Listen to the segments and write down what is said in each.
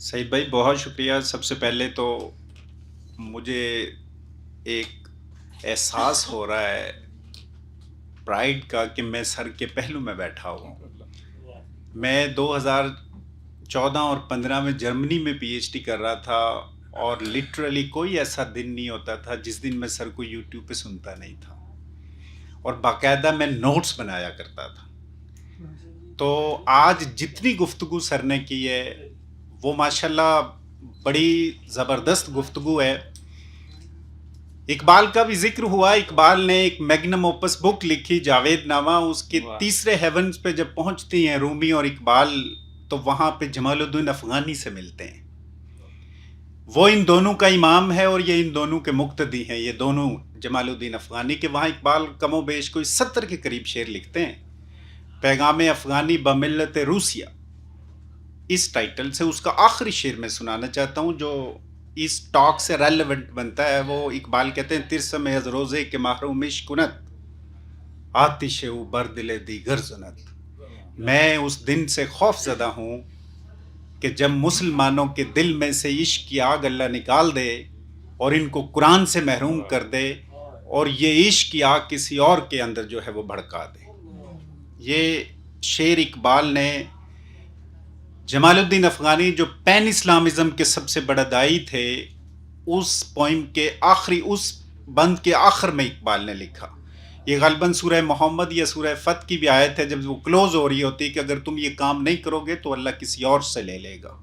سعید بھائی بہت شکریہ. سب سے پہلے تو مجھے ایک احساس ہو رہا ہے پرائڈ کا کہ میں سر کے پہلو میں بیٹھا ہوں. میں 2014 اور 15 میں جرمنی میں پی ایچ ڈی کر رہا تھا اور لٹرلی کوئی ایسا دن نہیں ہوتا تھا جس دن میں سر کو یوٹیوب پہ سنتا نہیں تھا اور باقاعدہ میں نوٹس بنایا کرتا تھا. تو آج جتنی گفتگو سر نے کی ہے وہ ماشاءاللہ بڑی زبردست گفتگو ہے. اقبال کا بھی ذکر ہوا. اقبال نے ایک میگنم اوپس بک لکھی جاوید نامہ. اس کے تیسرے ہیونز پہ جب پہنچتی ہیں رومی اور اقبال تو وہاں پہ جمال الدین افغانی سے ملتے ہیں. وہ ان دونوں کا امام ہے اور یہ ان دونوں کے مقتدی ہیں. یہ دونوں جمال الدین افغانی کے وہاں اقبال کم و بیش کوئی 70 کے قریب شعر لکھتے ہیں. پیغام افغانی بملت روسیہ اس ٹائٹل سے اس کا آخری شعر میں سنانا چاہتا ہوں جو اس ٹاک سے ریلیونٹ بنتا ہے. وہ اقبال کہتے ہیں ترسم از روزے کے محرومش کنت آتش او بر دل دیگر زنت. میں اس دن سے خوف زدہ ہوں کہ جب مسلمانوں کے دل میں سے عشق کی آگ اللہ نکال دے اور ان کو قرآن سے محروم کر دے اور یہ عشق کی آگ کسی اور کے اندر جو ہے وہ بھڑکا دے. یہ شعر اقبال نے جمال الدین افغانی جو پین اسلامزم کے سب سے بڑا دائی تھے اس پوئم کے آخری اس بند کے آخر میں اقبال نے لکھا. یہ غالباً سورہ محمد یا سورہ فتح کی بھی آیت ہے جب وہ کلوز ہو رہی ہوتی کہ اگر تم یہ کام نہیں کرو گے تو اللہ کسی اور سے لے لے گا.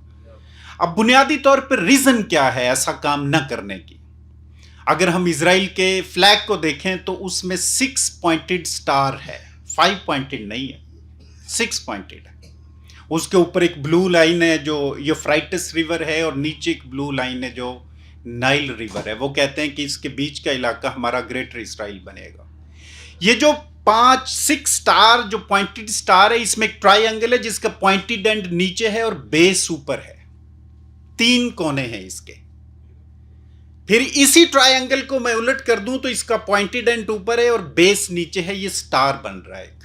اب بنیادی طور پر ریزن کیا ہے ایسا کام نہ کرنے کی؟ اگر ہم اسرائیل کے فلیگ کو دیکھیں تو اس میں 6 پوائنٹڈ سٹار ہے. 5 پوائنٹڈ نہیں ہے, 6 پوائنٹڈ ہے. اس کے اوپر ایک بلو لائن ہے جو یوفرائٹس ریور ہے اور نیچے ایک بلو لائن ہے جو نائل ریور ہے. وہ کہتے ہیں کہ اس کے بیچ کا علاقہ ہمارا گریٹر اسرائیل بنے گا. یہ جو 6 سٹار جو پوائنٹڈ سٹار ہے اس میں ایک ٹرائی اینگل ہے جس کا پوائنٹڈ اینڈ نیچے ہے اور بیس اوپر ہے. 3 کونے ہیں اس کے. پھر اسی ٹرائی اینگل کو میں الٹ کر دوں تو اس کا پوائنٹڈ اینڈ اوپر ہے اور بیس نیچے ہے. یہ سٹار بن رہا ہے.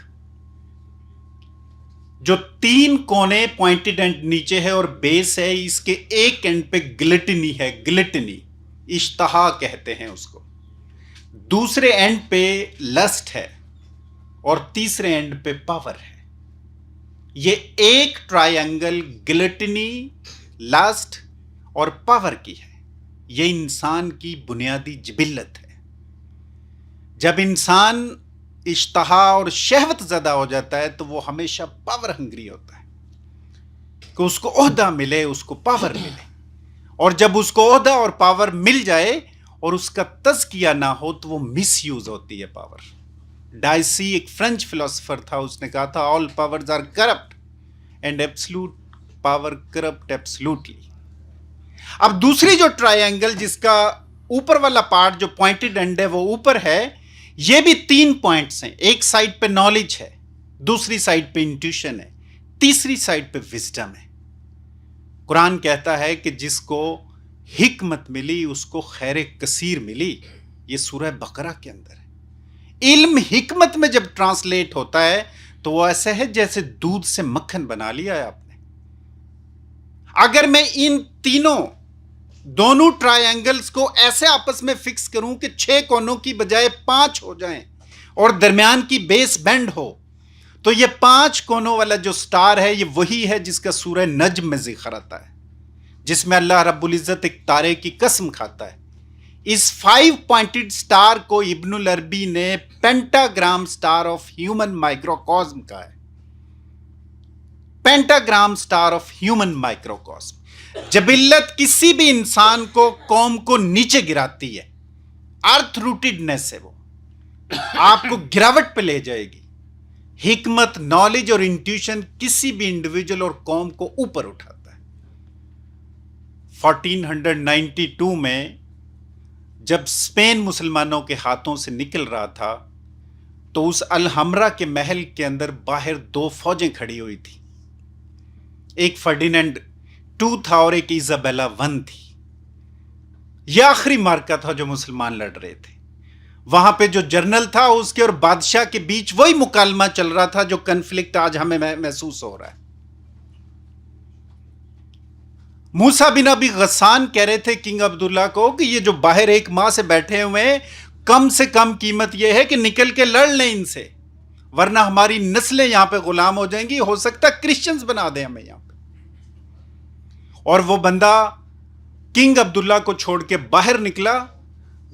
جو 3 کونے پوائنٹڈ اینڈ نیچے ہے اور بیس ہے اس کے ایک اینڈ پہ گلٹنی ہے. گلٹنی اشتہا کہتے ہیں اس کو. دوسرے اینڈ پہ لسٹ ہے اور تیسرے اینڈ پہ پاور ہے. یہ ایک ٹرائی اینگل گلٹنی لسٹ اور پاور کی ہے. یہ انسان کی بنیادی جبلت ہے. جب انسان اشتہا اور شہوت زدہ ہو جاتا ہے تو وہ ہمیشہ پاور ہنگری ہوتا ہے کہ اس کو عہدہ ملے, اس کو پاور ملے. اور جب اس کو عہدہ اور پاور مل جائے اور اس کا تزکیہ نہ ہو تو وہ مس یوز ہوتی ہے پاور. ڈائسی ایک فرینچ فلسفر تھا, اس نے کہا تھا all powers are corrupt and absolute power corrupt absolutely. اب دوسری جو ٹرائی اینگل جس کا اوپر والا پارٹ جو پوائنٹڈ اینڈ ہے وہ اوپر ہے, یہ بھی 3 پوائنٹس ہیں. ایک سائڈ پہ نالج ہے, دوسری سائڈ پہ انٹیوشن ہے, تیسری سائڈ پہ وزڈم ہے. قرآن کہتا ہے کہ جس کو حکمت ملی اس کو خیر کثیر ملی. یہ سورہ بقرہ کے اندر ہے. علم حکمت میں جب ٹرانسلیٹ ہوتا ہے تو وہ ایسے ہے جیسے دودھ سے مکھن بنا لیا ہے آپ نے. اگر میں ان دونوں ٹرائی اینگلز کو ایسے آپس میں فکس کروں کہ 6 کونوں کی بجائے 5 ہو جائیں اور درمیان کی بیس بینڈ ہو تو یہ 5 کونوں والا جو سٹار ہے یہ وہی ہے جس کا سورہ نجم میں ذکر آتا ہے, جس میں اللہ رب العزت ایک تارے کی قسم کھاتا ہے. اس 5 پوائنٹڈ سٹار کو ابن العربی نے پینٹاگرام سٹار آف ہیومن مائکروکازم کہا ہے. پینٹاگرام سٹار آف ہیومن مائکروکازم. جبلت کسی بھی انسان کو, قوم کو نیچے گراتی ہے. ارتھ روٹیڈنس ہے, وہ آپ کو گراوٹ پہ لے جائے گی. حکمت, نالج اور انٹیوشن کسی بھی انڈیویجول اور قوم کو اوپر اٹھاتا ہے. 1492 میں جب اسپین مسلمانوں کے ہاتھوں سے نکل رہا تھا تو اس الحمرا کے محل کے اندر باہر 2 فوجیں کھڑی ہوئی تھی. ایک فرڈینینڈ 2 تھا اور ایک ایزابیلا 1 تھی. یہ آخری مارکا تھا جو مسلمان لڑ رہے تھے. وہاں پہ جو جنرل تھا اس کے اور بادشاہ کے بیچ وہی مکالمہ چل رہا تھا جو کنفلکٹ آج ہمیں محسوس ہو رہا ہے. موسیٰ بن ابی غسان کہہ رہے تھے کنگ عبداللہ کو کہ یہ جو باہر ایک ماہ سے بیٹھے ہوئے ہیں، کم سے کم قیمت یہ ہے کہ نکل کے لڑ لیں ان سے، ورنہ ہماری نسلیں یہاں پہ غلام ہو جائیں گی، ہو سکتا ہے کرسچنز بنا دیں ہمیں یہاں پہ. اور وہ بندہ کنگ عبداللہ کو چھوڑ کے باہر نکلا،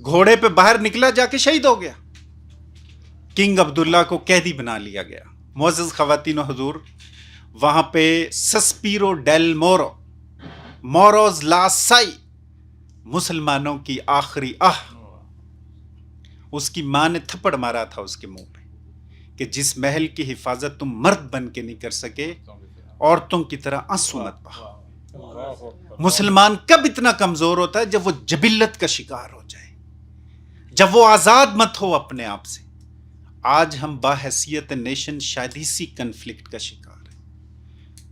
گھوڑے پہ باہر نکلا، جا کے شہید ہو گیا. کنگ عبداللہ کو قیدی بنا لیا گیا. معزز خواتین و حضور، وہاں پہ سسپیرو ڈیل موروز لا سائی، مسلمانوں کی آخری اس کی ماں نے تھپڑ مارا تھا اس کے منہ پہ کہ جس محل کی حفاظت تم مرد بن کے نہیں کر سکے، عورتوں کی طرح آنسو مت بہاؤ. مسلمان کب اتنا کمزور ہوتا ہے؟ جب وہ جبلت کا شکار ہو جائے، جب وہ آزاد مت ہو اپنے آپ سے. آج ہم باحیثیت نیشن شاید اسی کنفلکٹ کا شکار ہیں.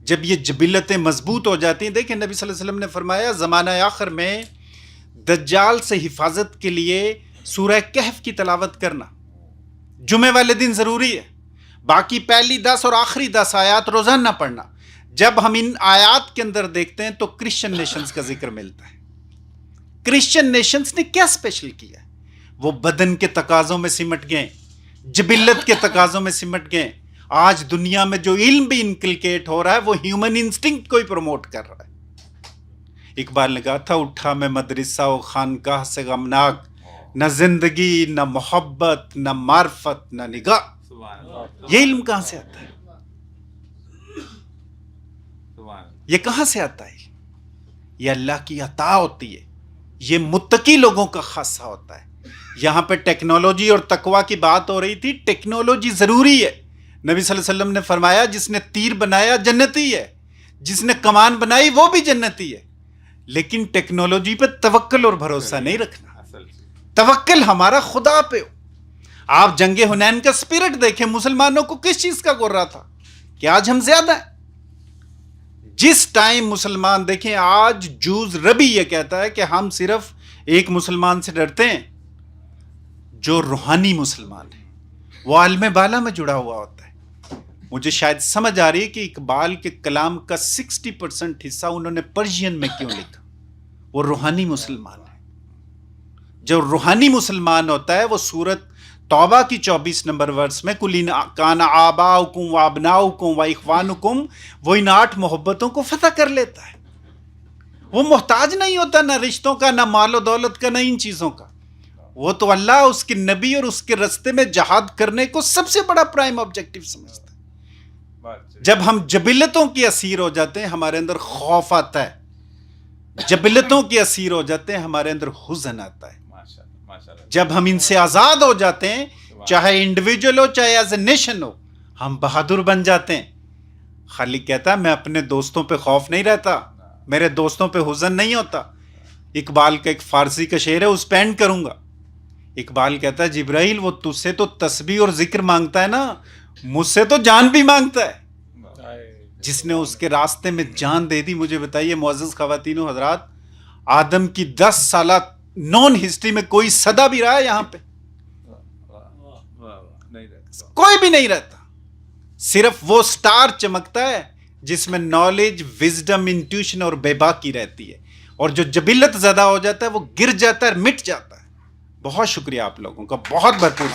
جب یہ جبلتیں مضبوط ہو جاتی ہیں، دیکھیں نبی صلی اللہ علیہ وسلم نے فرمایا زمانہ آخر میں دجال سے حفاظت کے لیے سورہ کہف کی تلاوت کرنا جمعے والے دن ضروری ہے، باقی پہلی 10 اور آخری 10 آیات روزانہ پڑھنا. جب ہم ان آیات کے اندر دیکھتے ہیں تو کرسچن نیشنز کا ذکر ملتا ہے. کرسچن نیشنز نے کیا اسپیشل کیا؟ وہ بدن کے تقاضوں میں سمٹ گئے، جبلت کے تقاضوں میں سمٹ گئے. آج دنیا میں جو علم بھی انکلکیٹ ہو رہا ہے وہ ہیومن انسٹنکٹ کو ہی پروموٹ کر رہا ہے. اقبال نے کہا تھا اٹھا میں مدرسہ و خانقاہ سے غمناک، نہ زندگی نہ محبت نہ معرفت نہ نگاہ. یہ علم کہاں سے آتا ہے؟ یہ کہاں سے آتا ہے؟ یہ اللہ کی عطا ہوتی ہے، یہ متقی لوگوں کا خاصہ ہوتا ہے. یہاں پہ ٹیکنالوجی اور تقویٰ کی بات ہو رہی تھی. ٹیکنالوجی ضروری ہے. نبی صلی اللہ علیہ وسلم نے فرمایا جس نے تیر بنایا جنتی ہے، جس نے کمان بنائی وہ بھی جنتی ہے. لیکن ٹیکنالوجی پہ توکل اور بھروسہ نہیں رکھنا. توکل ہمارا خدا پہ ہو. آپ جنگ حنین کا سپرٹ دیکھیں، مسلمانوں کو کس چیز کا گر رہا تھا کہ آج ہم زیادہ ہیں. جس ٹائم مسلمان دیکھیں، آج جوز ربی یہ کہتا ہے کہ ہم صرف ایک مسلمان سے ڈرتے ہیں جو روحانی مسلمان ہے، وہ عالم بالا میں جڑا ہوا ہوتا ہے. مجھے شاید سمجھ آ رہی ہے کہ اقبال کے کلام کا 60% حصہ انہوں نے پرشین میں کیوں لکھا. وہ روحانی مسلمان ہے. جو روحانی مسلمان ہوتا ہے وہ سورت توبہ کی 24 نمبر ورس میں کل کان آباؤکم و ابناؤکم و اخوانکم، وہ ان 8 محبتوں کو فتح کر لیتا ہے. وہ محتاج نہیں ہوتا نہ رشتوں کا، نہ مال و دولت کا، نہ ان چیزوں کا. وہ تو اللہ، اس کے نبی اور اس کے رستے میں جہاد کرنے کو سب سے بڑا پرائم آبجیکٹو سمجھتا ہے. جب ہم جبلتوں کے اسیر ہو جاتے ہیں ہمارے اندر خوف آتا ہے، جبلتوں کے اسیر ہو جاتے ہیں ہمارے اندر حزن آتا ہے. جب ہم ان سے آزاد ہو جاتے ہیں، چاہے انڈیویجول ہو چاہے ایز اے نیشن ہو، ہم بہادر بن جاتے ہیں. خالق کہتا ہے میں اپنے دوستوں پہ خوف نہیں رہتا، میرے دوستوں پہ حزن نہیں ہوتا. اقبال کا ایک فارسی کا شعر ہے، اس پہ اینڈ کروں گا. اقبال کہتا ہے جبرائیل وہ تجھ سے تو تسبیح اور ذکر مانگتا ہے نا، مجھ سے تو جان بھی مانگتا ہے. جس نے اس کے راستے میں جان دے دی. مجھے بتائیے معزز خواتین و حضرات، آدم کی 10 سالہ نون ہسٹری میں کوئی صدا بھی رہا ہے یہاں پہ؟ کوئی بھی نہیں رہتا. صرف وہ سٹار چمکتا ہے جس میں نالج، وزڈم، انٹیوشن اور بے باکی رہتی ہے. اور جو جبلت زدہ ہو جاتا ہے وہ گر جاتا ہے، مٹ جاتا ہے. بہت شکریہ آپ لوگوں کا، بہت بھرپور.